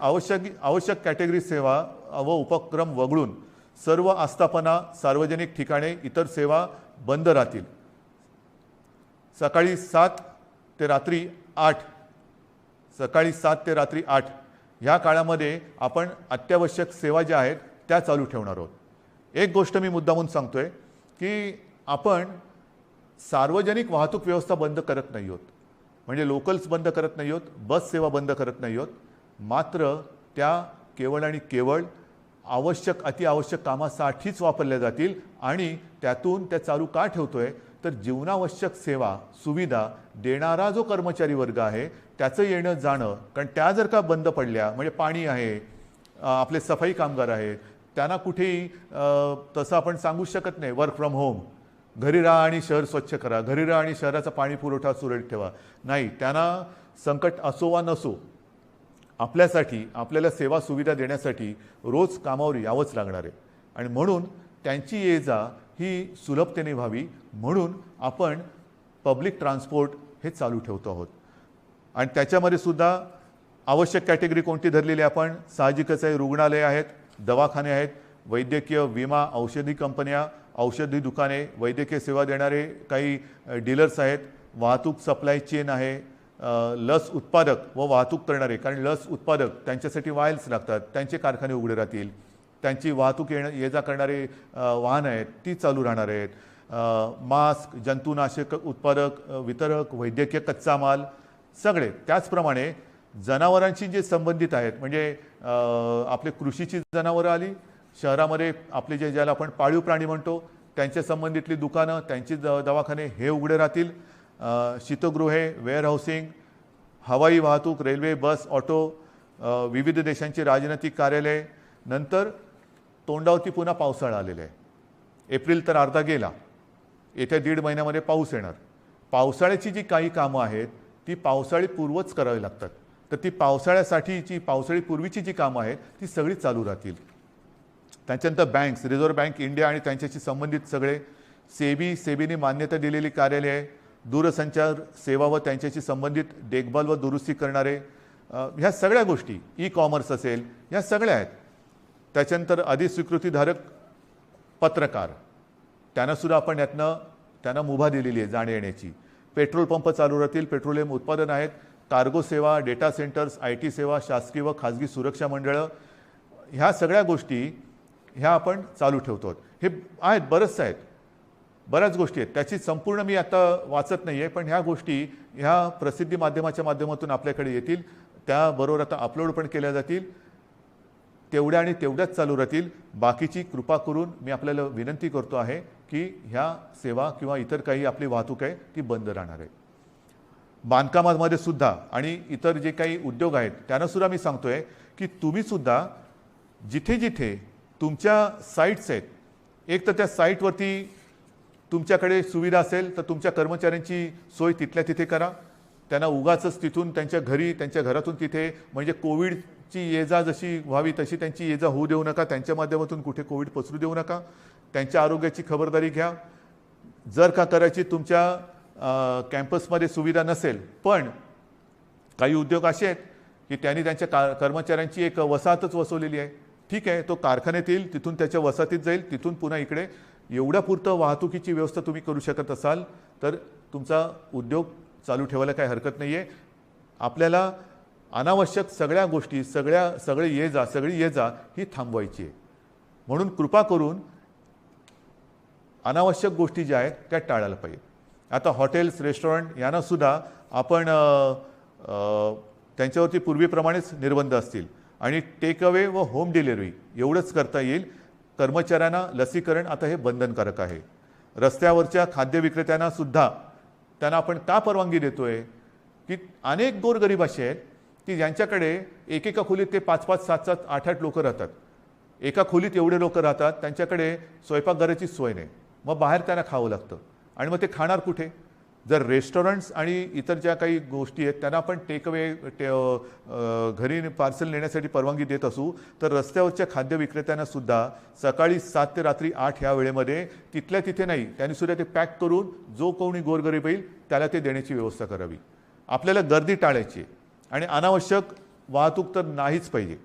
आवश्यक कॅटेगरी सेवा व उपक्रम वगळून सर्व आस्थापना, सार्वजनिक ठिकाणे, इतर सेवा बंद राहतील. सकाळी 7 ते रात्री 8, सकाळी 7 ते रात्री 8 ह्या काळामध्ये आपण अत्यावश्यक सेवा ज्या आहेत त्या चालू ठेवणार आहोत. एक गोष्ट मी मुद्दामून सांगतोय की आपण सार्वजनिक वाहतूक व्यवस्था बंद करत नाही आहोत, म्हणजे लोकल्स बंद करत नाही आहोत, बस सेवा बंद करत नाही आहोत. मात्र त्या केवळ आणि केवळ अतिआवश्यक कामासाठीच वापरल्या जातील. आणि त्यातून त्या चालू का ठेवतोय तर जीवनावश्यक सेवा सुविधा देणारा जो कर्मचारी वर्ग आहे त्याचं येणं जाणं, कारण त्या जर का बंद पडल्या म्हणजे पाणी आहे, आपले सफाई कामगार आहेत, त्यांना कुठेही तसं आपण सांगू शकत नाही वर्क फ्रॉम होम, घरी राहा आणि शहर स्वच्छ करा, घरी राहा आणि शहराचा पाणी पुरवठा सुरळीत ठेवा. नाही, त्यांना संकट असो वा नसो आपल्यासाठी, आपल्याला सेवा सुविधा देण्यासाठी रोज कामावर यावंच लागणार आहे. आणि म्हणून त्यांची ये जा ही सुलभतेने व्हावी म्हणून आपण पब्लिक ट्रान्सपोर्ट हे चालू ठेवतो आहोत. आणि त्याच्यामध्ये सुद्धा आवश्यक कॅटेगरी कोणती धरलेली आपण, साहजिकच आहे, रुग्णालय आहेत, दवाखाने आहेत, वैद्यकीय, विमा, औषधी कंपन्या, औषधी दुकाने, वैद्यकीय सेवा देणारे काही डीलर्स आहेत, वाहतूक सप्लाय चेन आहे, लस उत्पादक व वाहतूक करणारे, कारण लस उत्पादक त्यांच्यासाठी वायल्स लागतात, त्यांचे कारखाने उघडे राहतील, त्यांची वाहतूक ये जा करणारे वाहनं आहेत ती चालू राहणार आहेत. मास्क, जंतुनाशक उत्पादक, वितरक, वैद्यकीय कच्चा माल सगळे. त्याचप्रमाणे जनावरांशी जे संबंधित आहेत म्हणजे आपले कृषीची जनावरं आली, शहरामध्ये आपले ज्याला आपण पाळीव प्राणी म्हणतो त्यांच्या संबंधितली दुकानं, त्यांची दवाखाने हे उघडे राहतील. शीतगृहे, वेअरहाऊसिंग, हवाई वाहतूक, रेल्वे, बस, ऑटो, विविध देशांची राजनैतिक कार्यालय. नंतर तोंडावरती पुन्हा पावसाळा आलेला आहे. एप्रिल तर अर्धा गेला, येत्या 1.5 महिन्यामध्ये पाऊस येणार. पावसाळ्याची जी काही कामं आहेत ती पावसाळीपूर्वच करावी लागतात. तर ती पावसाळ्यासाठीची पावसाळीपूर्वीची जी कामं आहेत ती सगळी चालू राहतील. त्याच्यानंतर बँक्स, रिझर्व्ह बँक इंडिया आणि त्यांच्याशी संबंधित सगळे, सेबीने मान्यता दिलेली कार्यालये, दूरसंचार सेवा व त्यांच्याशी संबंधित देखभाल व दुरुस्ती करणारे, ह्या सगळ्या गोष्टी, ई कॉमर्स असेल, ह्या सगळ्या आहेत. त्याच्यानंतर अधिस्वीकृतीधारक पत्रकार, त्यांनासुद्धा आपण यातनं त्यांना मुभा दिलेली आहे जाण्या येण्याची. पेट्रोल पंप चालू राहतील, पेट्रोलियम उत्पादन आहेत, कार्गो सेवा, डेटा सेंटर्स, IT सेवा, शासकीय व खाजगी सुरक्षा मंडळं, ह्या सगळ्या गोष्टी ह्या आपण चालू ठेवतो. हे आहेत, बरंचसं आहेत, बऱ्याच गोष्टी आहेत. त्याची संपूर्ण मी आता वाचत नाही आहे, पण ह्या गोष्टी ह्या प्रसिद्धी माध्यमाच्या माध्यमातून आपल्याकडे येतील. त्याबरोबर आता अपलोड पण केल्या जातील. तेवढ्या आणि तेवढ्याच चालू राहतील. बाकीची कृपा करून मी आपल्याला विनंती करतो आहे की ह्या सेवा किंवा इतर काही आपली वाहतूक आहे ती बंद राहणार आहे. बांधकामामध्ये सुद्धा आणि इतर जे काही उद्योग आहेत त्यांनासुद्धा मी सांगतो आहे की तुम्हीसुद्धा जिथे जिथे तुमच्या साईट्स आहेत, एक तर त्या साईटवरती तुमच्याकडे सुविधा असेल तर तुमच्या कर्मचाऱ्यांची सोय तिथल्या तिथे करा. त्यांना उगाचच तिथून त्यांच्या घरी, त्यांच्या घरातून तिथे म्हणजे कोविडची ये जा जशी व्हावी तशी त्यांची ये जा होऊ देऊ नका. त्यांच्या माध्यमातून कुठे कोविड पसरू देऊ नका. त्यांच्या आरोग्याची खबरदारी घ्या. जर का करायची तुमच्या कॅम्पसमध्ये सुविधा नसेल, पण काही उद्योग असे आहेत की त्यांनी त्यांच्या कर्मचाऱ्यांची एक वसाहतच वसवलेली आहे. ठीक आहे, तो कारखान्यात येईल, तिथून त्याच्या वसाहतीत जाईल, तिथून पुन्हा इकडे. एवढ्यापुरतं वाहतुकीची व्यवस्था तुम्ही करू शकत असाल तर तुमचा उद्योग चालू ठेवायला काही हरकत नाही आहे. आपल्याला अनावश्यक सगळ्या गोष्टी, सगळी ये जा ही थांबवायची आहे. म्हणून कृपा करून अनावश्यक गोष्टी ज्या आहेत त्या टाळायला पाहिजे. आता हॉटेल्स, रेस्टॉरंट यांनासुद्धा आपण त्यांच्यावरती पूर्वीप्रमाणेच निर्बंध असतील आणि टेक अवे व होम डिलिव्हरी एवढंच करता येईल. कर्मचाऱ्यांना लसीकरण आता हे बंधनकारक आहे. रस्त्यावरच्या खाद्य विक्रेत्यांना सुद्धा त्यांना आपण का परवानगी देतोय की अनेक गोरगरीब असे आहेत की ज्यांच्याकडे एकेका खोलीत ते 5-5, 7-7, 8-8 लोक राहतात. एका खोलीत एवढे लोक राहतात, त्यांच्याकडे स्वयंपाकघराची सोय नाही. मग बाहेर त्यांना खावं लागतं आणि मग ते खाणार कुठे? जर रेस्टॉरंट्स आणि इतर ज्या काही गोष्टी आहेत त्यांना आपण टेक अवे घरी पार्सल नेण्यासाठी परवानगी देत असू, तर रस्त्यावरच्या खाद्य विक्रेत्यांना सुद्धा सकाळी 7 ते रात्री 8 ह्या वेळेमध्ये तिथल्या तिथे नाही, त्यांनी सुद्धा ते पॅक करून जो कोणी गोरगरीब येईल त्याला ते देण्याची व्यवस्था करावी. आपल्याला गर्दी टाळायची आणि अनावश्यक वाहतूक तर नाहीच पाहिजे.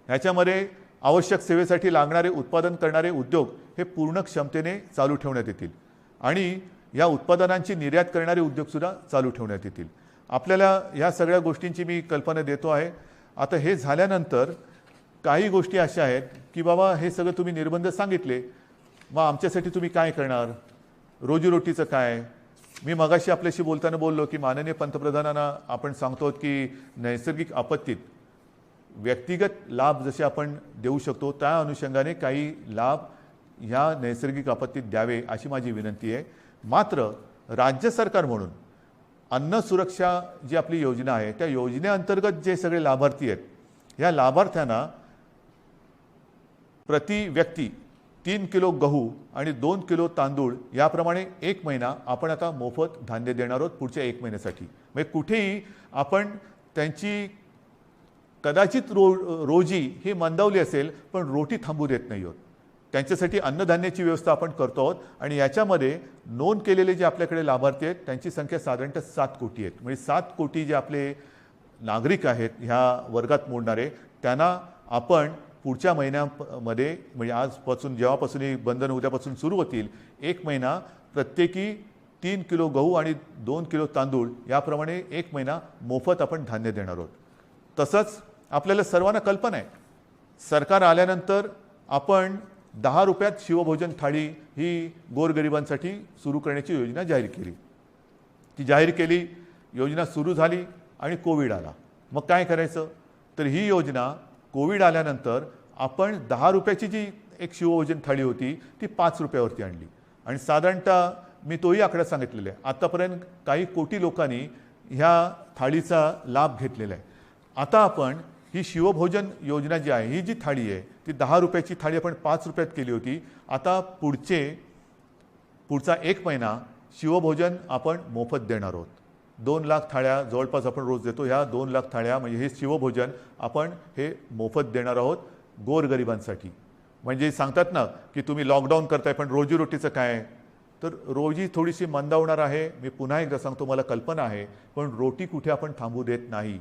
ह्याच्यामध्ये आवश्यक सेवेसाठी लागणारे उत्पादन करणारे उद्योग हे पूर्ण क्षमतेने चालू ठेवण्यात येतील आणि या उत्पादनांची निर्यात करणारे उद्योगसुद्धा चालू ठेवण्यात येतील. आपल्याला ह्या सगळ्या गोष्टींची मी कल्पना देतो आहे. आता हे झाल्यानंतर काही गोष्टी अशा आहेत की बाबा हे सगळं तुम्ही निर्बंध सांगितले, मग आमच्यासाठी तुम्ही काय करणार? रोजीरोटीचं काय? मी मगाशी आपल्याशी बोलताना बोललो की माननीय पंतप्रधानांना आपण सांगतो की नैसर्गिक आपत्तीत व्यक्तिगत लाभ जसे आपण देऊ शकतो त्या अनुषंगाने काही लाभ ह्या नैसर्गिक आपत्तीत द्यावे अशी माझी विनंती आहे. मात्र राज्य सरकार म्हणून अन्न सुरक्षा जी आपली योजना आहे त्या योजनेअंतर्गत जे सगळे लाभार्थी आहेत, ह्या लाभार्थ्यांना प्रति व्यक्ती 3 किलो गहू आणि 2 किलो तांदूळ याप्रमाणे 1 महिना आपण आता मोफत धान्य देणार आहोत पुढच्या 1 महिन्यासाठी. म्हणजे कुठेही आपण त्यांची कदाचित रोजी ही मंदावली असेल पण रोटी थांबू देत नाही आहोत. त्यांच्यासाठी अन्नधान्याची व्यवस्था आपण करतो आहोत आणि याच्यामध्ये नोंद केलेले जे आपल्याकडे लाभार्थी आहेत त्यांची संख्या साधारणतः 7 कोटी आहेत. म्हणजे 7 कोटी जे आपले नागरिक आहेत ह्या वर्गात मोडणारे, त्यांना आपण पुढच्या महिन्यामध्ये म्हणजे आजपासून जेव्हापासून ही बंधन उद्यापासून सुरू होतील 1 महिना प्रत्येकी 3 किलो गहू आणि 2 किलो तांदूळ याप्रमाणे 1 महिना मोफत आपण धान्य देणार आहोत. तसंच आपल्याला सर्वांना कल्पना आहे, सरकार आल्यानंतर आपण 10 रुपयात शिवभोजन थाळी ही गोरगरिबांसाठी सुरू करण्याची योजना जाहीर केली. ती जाहीर केली, योजना सुरू झाली आणि कोविड आला. मग काय करायचं? तर ही योजना कोविड आल्यानंतर आपण 10 रुपयाची जी एक शिवभोजन थाळी होती ती 5 रुपयावरती आणली आणि साधारणतः मी तोही आकडा सांगितलेला आहे. आतापर्यंत काही कोटी लोकांनी ह्या थाळीचा लाभ घेतलेला आहे. आता आपण ही शिवभोजन योजना जी आहे, ही जी थाळी आहे ती 10 रुपयाची थाळी आपण 5 रुपयात केली होती. आता पुढचा 1 महिना शिवभोजन आपण मोफत देणार आहोत. 2 लाख थाळ्या जवळपास आपण रोज देतो. ह्या 2 लाख थाळ्या म्हणजे हे शिवभोजन आपण हे मोफत देणार आहोत गोरगरिबांसाठी. म्हणजे सांगतात ना की तुम्ही लॉकडाऊन करताय पण रोजीरोटीचं काय? तर रोजी थोडीशी मंदावणार आहे. मी पुन्हा एकदा सांगतो, मला कल्पना आहे, पण रोटी कुठे आपण थांबू देत नाही.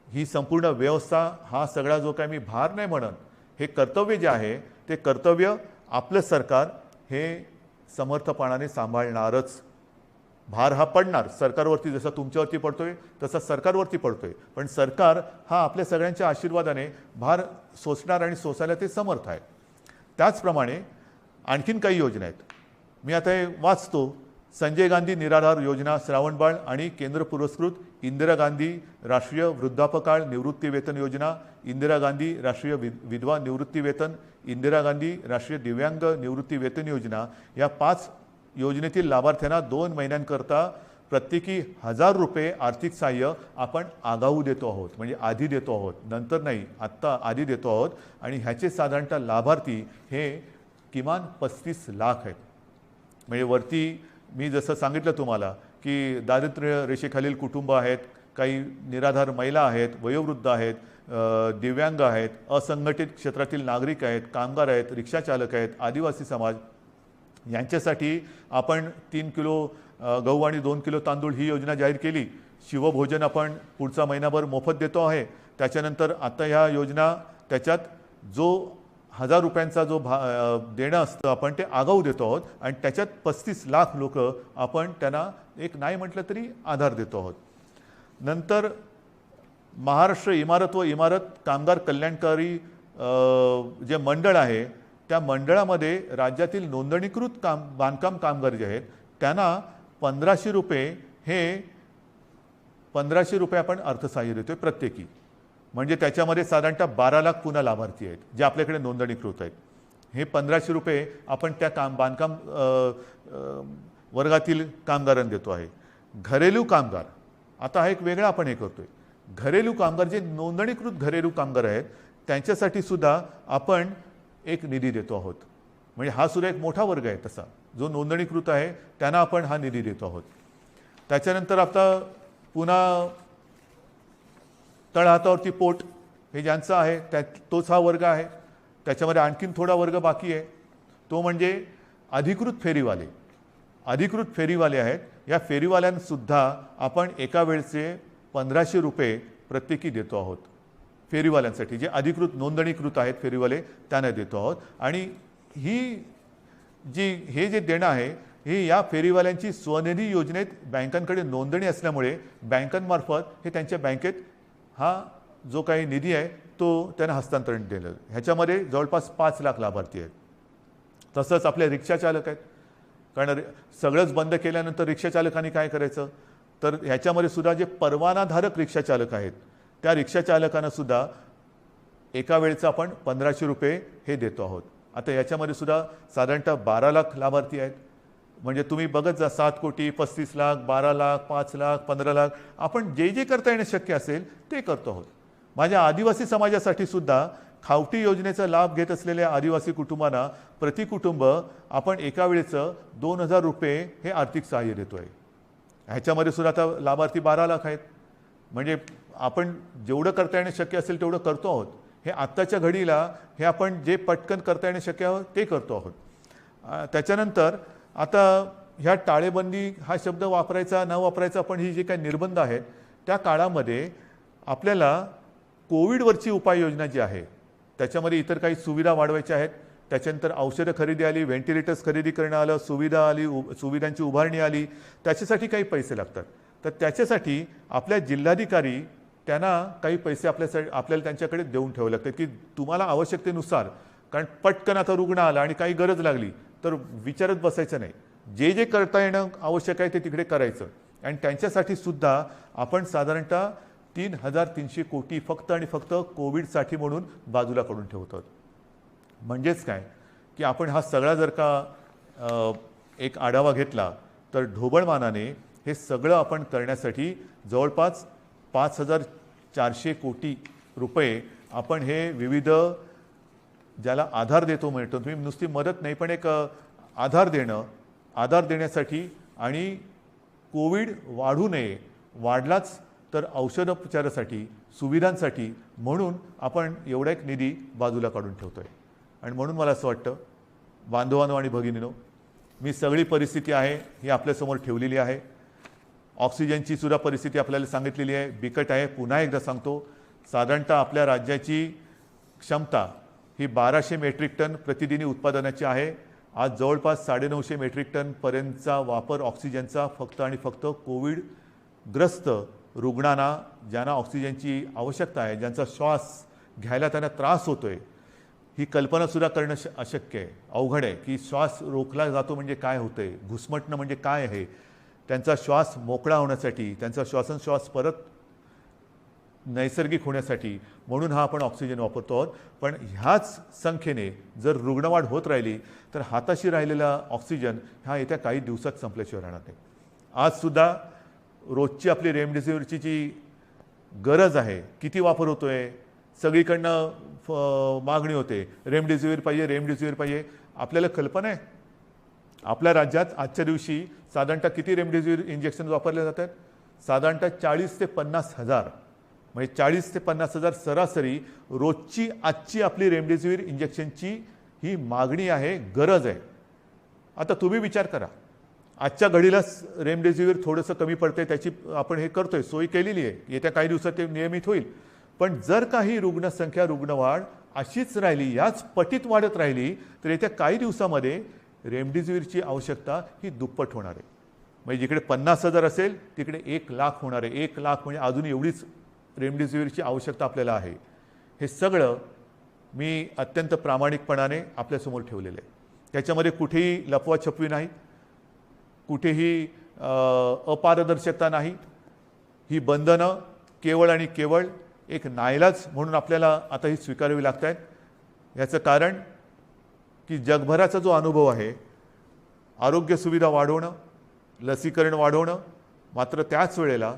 ही संपूर्ण व्यवस्था, हा सगळा जो काय मी भार नाही म्हणत, हे कर्तव्य जे आहे ते कर्तव्य आपलं सरकार हे समर्थपणाने सांभाळणारच. भार हा पडणार सरकारवरती, जसा तुमच्यावरती पडतोय तसा सरकारवरती पडतोय, पण सरकार हा आपल्या सगळ्यांच्या आशीर्वादाने भार सोसणार आणि सोसायला ते समर्थ आहे. त्याचप्रमाणे आणखीन काही योजना आहेत. मी आता हे वाचतो. संजय गांधी निराधार योजना श्रावणबाळ आणि केंद्र पुरस्कृत इंदिरा गांधी राष्ट्रीय वृद्धापकाळ निवृत्ती वेतन योजना, इंदिरा गांधी राष्ट्रीय विधवा निवृत्ती वेतन, इंदिरा गांधी राष्ट्रीय दिव्यांग निवृत्ती वेतन योजना, या 5 योजनेतील लाभार्थ्यांना 2 महिन्यांकरता प्रत्येकी 1000 रुपये आर्थिक सहाय्य आपण आगाऊ देतो आहोत. म्हणजे आधी देतो आहोत, नंतर नाही, आत्ता आधी देतो आहोत. आणि ह्याचे साधारणतः लाभार्थी हे किमान 35 लाख आहेत. म्हणजे वरती मी जसं सांगितलं तुम्हाला की दारिद्र्य रेषेखालील कुटुंब आहेत, काही निराधार महिला आहेत, वयोवृद्ध आहेत, दिव्यांग आहेत, असंघटित क्षेत्रातील नागरिक आहेत, कामगार आहेत, रिक्षाचालक आहेत, आदिवासी समाज, यांच्यासाठी आपण 3 किलो गहू आणि 2 किलो तांदूळ ही योजना जाहीर केली. शिवभोजन आपण पुढचा महिनाभर मोफत देतो आहे. त्याच्यानंतर आता ह्या योजना त्याच्यात जो 1000 रुपयांचा जो देणं असतं आपण ते आगाऊ देतो आहोत आणि त्याच्यात 35 लाख लोक आपण त्यांना एक नाही म्हटलं तरी आधार देतो आहोत. नंतर महाराष्ट्र इमारत व इमारत कामगार कल्याणकारी जे मंडळ आहे त्या मंडळामध्ये राज्यातील नोंदणीकृत बांधकाम कामगार जे आहेत त्यांना 1500 रुपये हे 1500 रुपये आपण अर्थसहाय्य देतोय प्रत्येकी. म्हणजे त्याच्यामध्ये साधारणतः 12 लाख पुन्हा लाभार्थी आहेत जे आपल्याकडे नोंदणीकृत आहेत. हे 1500 रुपये आपण त्या बांधकाम वर्गातील कामगारांना देतो आहे. घरेलू कामगार, आता हा एक वेगळा आपण हे करतोय. घरेलू कामगार जे नोंदणीकृत घरेलू कामगार आहेत त्यांच्यासाठी सुद्धा आपण एक निधी देतो आहोत. म्हणजे हा सुद्धा एक मोठा वर्ग आहे तसा जो नोंदणीकृत आहे त्यांना आपण हा निधी देतो आहोत. त्याच्यानंतर आता पुन्हा तळहातावरती पोट हे ज्यांचं आहे तोच हा वर्ग आहे. त्याच्यामध्ये आणखीन थोडा वर्ग बाकी आहे, तो म्हणजे अधिकृत फेरीवाले. अधिकृत फेरीवाले आहेत. या फेरीवाल्यांसुद्धा आपण एका वेळचे 1500 रुपये प्रत्येकी देतो आहोत. फेरीवाल्यांसाठी जे अधिकृत नोंदणीकृत आहेत फेरीवाले त्यांना देतो आहोत. आणि हे जे देणं आहे हे या फेरीवाल्यांची स्वनिधी योजनेत बँकांकडे नोंदणी असल्यामुळे बँकांमार्फत हे त्यांच्या बँकेत हा जो काही निधी आहे तो त्यांना हस्तांतरण दिलं. ह्याच्यामध्ये जवळपास 5 लाख लाभार्थी आहेत. तसंच आपले रिक्षाचालक आहेत. कारण सगळंच बंद केल्यानंतर रिक्षाचालकांनी काय करायचं, तर ह्याच्यामध्ये सुद्धा जे परवानाधारक रिक्षाचालक आहेत त्या रिक्षाचालकांना सुद्धा एका वेळेचं आपण 1500 रुपये हे देतो आहोत. आता याच्यामध्ये सुद्धा साधारणतः 12 लाख लाभार्थी आहेत. म्हणजे तुम्ही बघत जा, 7 कोटी 35 लाख 12 लाख 5 लाख 15 लाख आपण जे जे करता येणं शक्य असेल ते करतो आहोत. माझ्या आदिवासी समाजासाठी सुद्धा खावटी योजनेचा लाभ घेत असलेल्या आदिवासी कुटुंबांना प्रति कुटुंब आपण एका वेळेचं 2000 रुपये हे आर्थिक सहाय्य देतो आहे. ह्याच्यामध्ये सुद्धा आता लाभार्थी 12 लाख आहेत. म्हणजे आपण जेवढं करता येणं शक्य असेल तेवढं करतो आहोत. हे आत्ताच्या घडीला हे आपण जे पटकन करता येणं शक्य आहे ते करतो आहोत. त्याच्यानंतर आता ह्या टाळेबंदी हा शब्द वापरायचा न वापरायचा पण ही जे काही निर्बंध आहेत त्या काळामध्ये आपल्याला कोविडवरची उपाययोजना जी आहे त्याच्यामध्ये इतर काही सुविधा वाढवायच्या आहेत. त्याच्यानंतर औषधं खरेदी आली, व्हेंटिलेटर्स खरेदी करणं आलं, सुविधा आली, सुविधांची उभारणी आली. त्याच्यासाठी काही पैसे लागतात. तर त्याच्यासाठी आपल्या जिल्हाधिकारी त्यांना काही पैसे आपल्याला त्यांच्याकडे देऊन ठेवावे लागतात की तुम्हाला आवश्यकतेनुसार, कारण पटकन आता रुग्ण आला आणि काही गरज लागली तर विचारत बसायचं नाही, जे जे करता येणं आवश्यक आहे ते तिकडे करायचं. आणि त्यांच्यासाठी सुद्धा आपण साधारणतः 3,300 कोटी फक्त आणि फक्त कोविडसाठी म्हणून बाजूला काढून ठेवतो. म्हणजेच काय की आपण हा सगळा जर का एक आढावा घेतला तर ढोबळमानाने हे सगळं आपण करण्यासाठी जवळपास 5,400 कोटी रुपये आपण हे विविध ज्याला आधार देतो म्हणतो, तुम्ही नुसती मदत नाही पण एक आधार देण्यासाठी आणि कोविड वाढू नये, वाढलाच तर औषधोपचारासाठी, सुविधांसाठी म्हणून आपण एवढा एक निधी बाजूला काढून ठेवतो आहे. आणि म्हणून मला असं वाटतं बांधवांनो आणि भगिनींनो, मी सगळी परिस्थिती आहे ही आपल्यासमोर ठेवलेली आहे. ऑक्सिजनची सुद्धा परिस्थिती आपल्याला सांगितलेली आहे, बिकट आहे. पुन्हा एकदा सांगतो, साधारणतः आपल्या राज्याची क्षमता ही 1200 मेट्रिक टन प्रतिदिनी उत्पादनाची आहे. आज जवळपास 950 मेट्रिक टनपर्यंतचा वापर ऑक्सिजनचा फक्त आणि फक्त कोविडग्रस्त रुग्णांना, ज्यांना ऑक्सिजनची आवश्यकता आहे, ज्यांचा श्वास घ्यायला त्यांना त्रास होतो आहे, ही कल्पनासुद्धा करणं अशक्य आहे, अवघड आहे की श्वास रोखला जातो म्हणजे काय होतं आहे, घुसमटणं म्हणजे काय आहे. त्यांचा श्वास मोकळा होण्यासाठी, त्यांचा श्वासोच्छ्वास परत नैसर्गिक होण्यासाठी म्हणून हा आपण ऑक्सिजन वापरतो आहोत. पण ह्याच संख्येने जर रुग्णवाढ होत राहिली तर हाताशी राहिलेला ऑक्सिजन हा येत्या काही दिवसात संपल्याशिवाय राहणार नाही. आजसुद्धा रोजची आपली रेमडेसिवीरची जी गरज आहे, किती वापर होतो आहे, सगळीकडनं मागणी होते, रेमडेसिवीर पाहिजे. आपल्याला कल्पना आहे आपल्या राज्यात आजच्या दिवशी साधारणतः किती रेमडेसिवीर इंजेक्शन वापरले जातात? साधारणतः 40 ते 50 हजार, म्हणजे 40 ते 50 हजार सरासरी रोजची आजची आपली रेमडेसिवीर इंजेक्शनची ही मागणी आहे, गरज आहे. आता तुम्ही विचार करा, आजच्या घडीला रेमडेसिवीर थोडंसं कमी पडते, त्याची आपण हे करतोय, सोयी केलेली आहे, येत्या काही दिवसात ते नियमित होईल. पण जर काही रुग्णसंख्या, रुग्णवाढ अशीच राहिली, याच पटीत वाढत राहिली तर येत्या काही दिवसामध्ये रेमडेसिवीरची आवश्यकता ही दुप्पट होणार आहे. म्हणजे जिकडे 50,000 असेल तिकडे 1,00,000 होणार आहे. 1,00,000 म्हणजे अजून एवढीच रेमडेसिवीरची आवश्यकता आपल्याला आहे. हे सगळं मी अत्यंत प्रामाणिकपणाने आपल्यासमोर ठेवलेलं आहे. त्याच्यामध्ये कुठेही लपवाछपवी नाही, कुठेही अपारदर्शकता नाही. ही बंधनं केवळ आणि केवळ एक नाईलाज म्हणून आपल्याला आता ही स्वीकारावी लागत आहेत. याचं कारण की जगभराचा जो अनुभव आहे, आरोग्य सुविधा वाढवणं, लसीकरण वाढवणं, मात्र त्याच वेळेला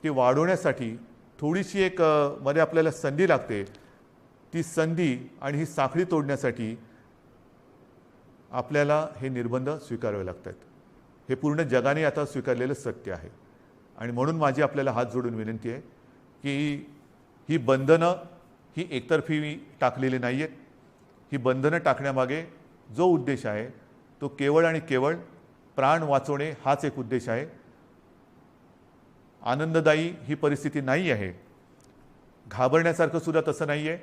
ती वाढवण्यासाठी थोडीशी एक मध्ये आपल्याला संधी लागते. ती संधी आणि ही साखळी तोडण्यासाठी आपल्याला हे निर्बंध स्वीकारावे लागतात. हे पूर्ण जगाने आता स्वीकारलेलं सत्य आहे. आणि म्हणून माझी आपल्याला हात जोडून विनंती आहे की ही बंधनं ही एकतर्फी टाकलेली नाही आहेत. ही बंधनं टाकण्यामागे जो उद्देश आहे तो केवळ आणि केवळ प्राण वाचवणे हाच एक उद्देश आहे. आनंददायी ही परिस्थिती नाही आहे, घाबरण्यासारखं सुद्धा तसं नाही आहे,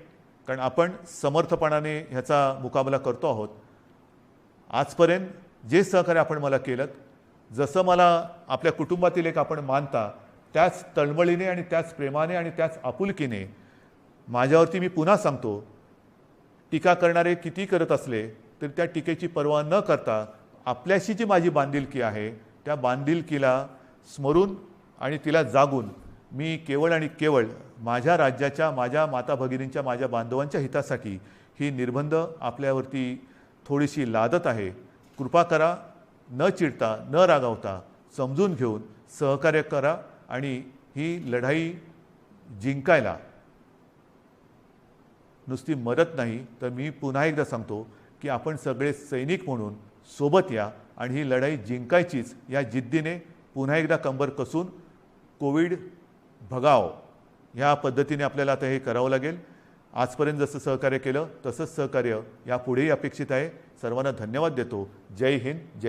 कारण आपण समर्थपणाने ह्याचा मुकाबला करतो आहोत. आजपर्यंत जे सहकार्य आपण मला केलं, जसं मला आपल्या कुटुंबातील एक आपण मानता, त्याच तळमळीने आणि त्याच प्रेमाने आणि त्याच आपुलकीने माझ्यावरती मी पुन्हा सांगतो, टीका करणारे किती करत असले तरी त्या टीकेची पर्वा न करता आपल्याशी जी माझी बांधिलकी आहे त्या बांधिलकीला स्मरून आणि तिला जागून मी केवळ आणि केवळ माझ्या राज्याच्या, माझ्या माता भगिनींच्या, माझ्या बांधवांच्या हितासाठी ही निर्बंध आपल्यावरती थोडीशी लादत आहे. कृपा करा, न चिडता, न रागावता, समजून घेऊन सहकार्य करा आणि ही लढाई जिंकायला नुसती मदत नाही तर मी पुन्हा एकदा सांगतो की आपण सगळे सैनिक म्हणून सोबत या आणि ही लढाई जिंकायचीच या जिद्दीने पुन्हा एकदा कंबर कसून कोविड भगाव ह्या पद्धतीने आपल्याला आता हे करावं लागेल. आजपर्यंत जसं सहकार्य केलं तसंच सहकार्य यापुढेही अपेक्षित आहे. सर्वांना धन्यवाद देतो. जय हिंद, जय